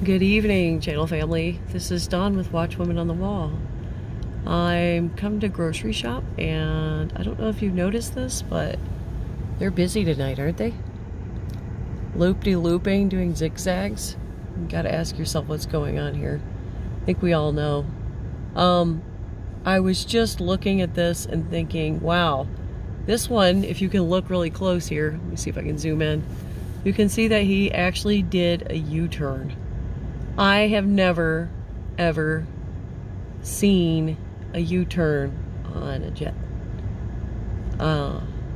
Good evening, channel family. This is Dawn with Watch Women on the Wall. I'm coming to grocery shop, and I don't know if you've noticed this, but they're busy tonight, aren't they? Loop-de-looping, doing zigzags. You gotta ask yourself what's going on here. I think we all know. I was just looking at this and thinking, wow, this one, if you can look really close here, let me see if I can zoom in, you can see that he actually did a U-turn. I have never, ever seen a U-turn on a jet.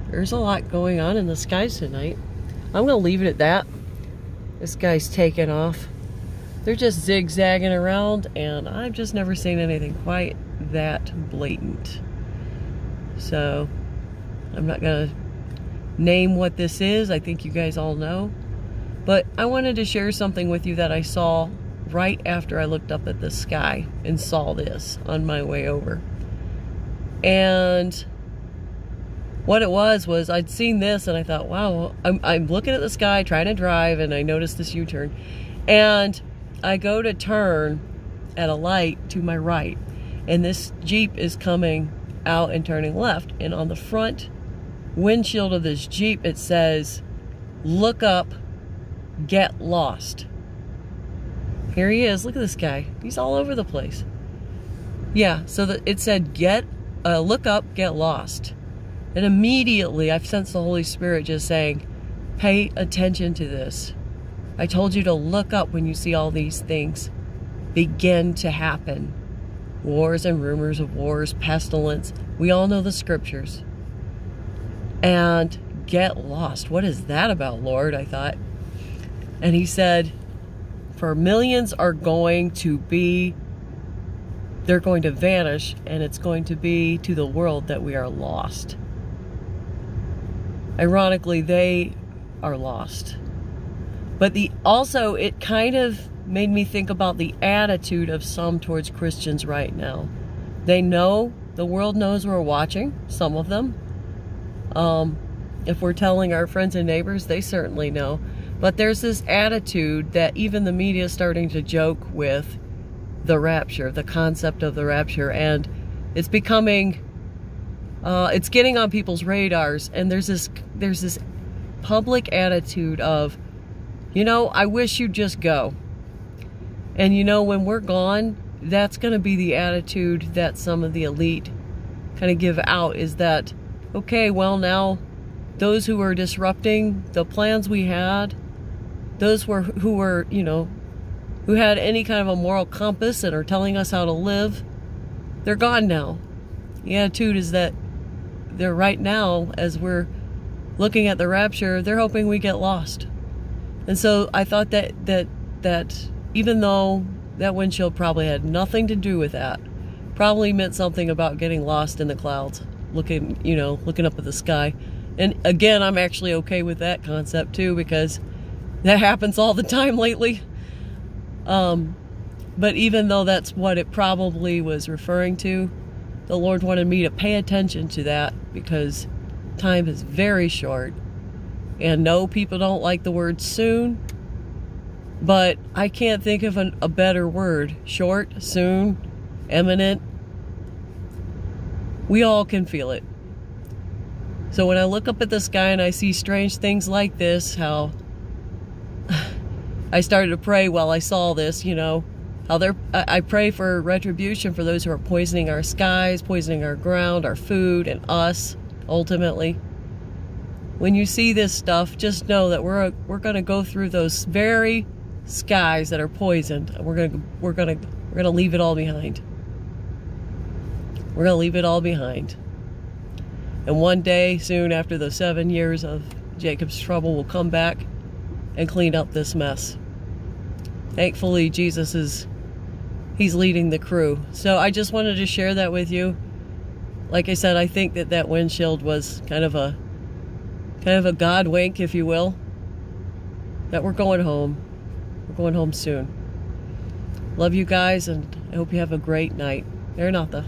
There's a lot going on in the skies tonight. I'm gonna leave it at that. This guy's taking off. They're just zigzagging around, and I've just never seen anything quite that blatant. So, I'm not gonna name what this is. I think you guys all know. But I wanted to share something with you that I saw right after I looked up at the sky and saw this on my way over. And what it was I'd seen this and I thought, wow, I'm looking at the sky trying to drive, and I noticed this U-turn. And I go to turn at a light to my right, and this Jeep is coming out and turning left. And on the front windshield of this Jeep, it says, "Look up, get lost." Here he is. Look at this guy. He's all over the place. Yeah, so it said, look up, get lost. And immediately I've sensed the Holy Spirit just saying, pay attention to this. I told you to look up when you see all these things begin to happen. Wars and rumors of wars, pestilence. We all know the scriptures. And get lost. What is that about, Lord? I thought. And he said, for millions are going to be, they're going to vanish, and it's going to be to the world that we are lost. Ironically, they are lost. But also, it kind of made me think about the attitude of some towards Christians right now. They know, the world knows we're watching, some of them. If we're telling our friends and neighbors, they certainly know. But there's this attitude that even the media is starting to joke with the rapture, the concept of the rapture, and it's becoming, it's getting on people's radars, and there's this public attitude of, you know, I wish you'd just go. And you know, when we're gone, that's going to be the attitude that some of the elite kind of give out, is that, okay, well now, those who are disrupting the plans we had, those who were, you know, who had any kind of a moral compass and are telling us how to live, they're gone now. The attitude is that they're right now, as we're looking at the rapture, they're hoping we get lost. And so I thought that even though that windshield probably had nothing to do with that, probably meant something about getting lost in the clouds, looking up at the sky. And again, I'm actually okay with that concept too, because that happens all the time lately. But even though that's what it probably was referring to, the Lord wanted me to pay attention to that, because time is very short. And no, people don't like the word soon, but I can't think of a better word. Short, soon, imminent. We all can feel it. So when I look up at the sky and I see strange things like this, how I started to pray while I saw this, you know, how I pray for retribution for those who are poisoning our skies, poisoning our ground, our food, and us, ultimately. When you see this stuff, just know that we're going to go through those very skies that are poisoned, and we're going to leave it all behind. We're going to leave it all behind. And one day, soon after the 7 years of Jacob's trouble, we'll come back and clean up this mess. Thankfully, he's leading the crew. So I just wanted to share that with you. Like I said, I think that windshield was kind of a God wink, if you will, that we're going home. We're going home soon. Love you guys, and I hope you have a great night. Maranatha.